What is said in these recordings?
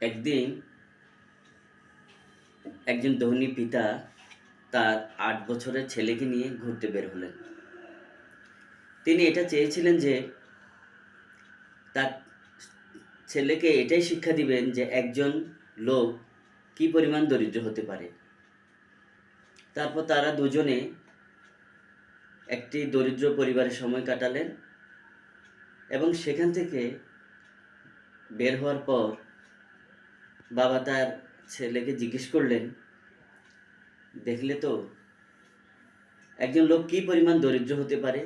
একদিন একজন ধনী পিতা তার ৮ বছরের ছেলেকে নিয়ে ঘুরতে বের হলেন। তিনি এটা চেয়েছিলেন যে তার ছেলেকে এটাই শিক্ষা দিবেন যে একজন লোক কী পরিমাণ দরিদ্র হতে পারে। তারপর তারা দুজনে একটি দরিদ্র পরিবারে সময় কাটালেন এবং সেখান থেকে বের হওয়ার পর বাবা তার ছেলেকে জিজ্ঞেস করলেন, দেখলে তো একজন লোক কী পরিমাণ দরিদ্র হতে পারে,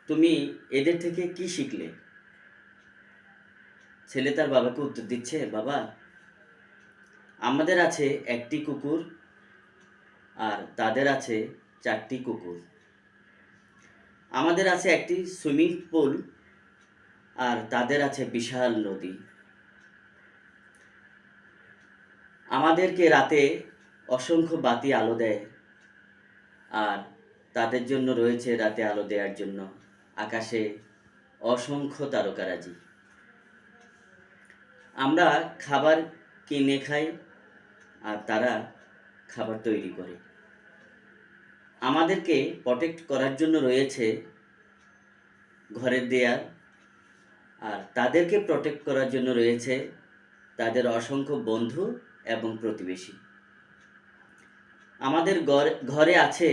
তুমি এদের থেকে কি শিখলে? ছেলে তার বাবাকে উত্তর দিচ্ছে, বাবা, আমাদের আছে একটি কুকুর আর তাদের আছে 4টি কুকুর। আমাদের আছে একটি সুইমিং পুল আর তাদের আছে বিশাল নদী। আমাদেরকে রাতে অসংখ্য বাতি আলো দেয় আর তাদের জন্য রয়েছে রাতে আলো দেওয়ার জন্য আকাশে অসংখ্য তারকারাজি। আমরা খাবার কিনে খাই আর তারা খাবার তৈরি করে। আমাদেরকে প্রটেক্ট করার জন্য রয়েছে ঘরের দেয়াল আর তাদেরকে প্রটেক্ট করার জন্য রয়েছে তাদের অসংখ্য বন্ধু এবং প্রতিবেশী। আমাদের ঘরে আছে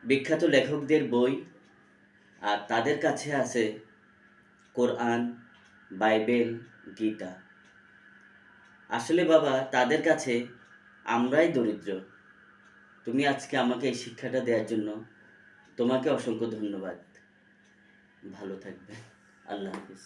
বিখ্যাত লেখকদের বই আর তাদের কাছে আছে কোরআন, বাইবেল, গীতা। আসলে বাবা, তাদের কাছে আমরাই দরিদ্র। তুমি আজকে আমাকে এই শিক্ষাটা দেওয়ার জন্য তোমাকে অসংখ্য ধন্যবাদ। ভালো থাকবে। আল্লাহ হাফিজ।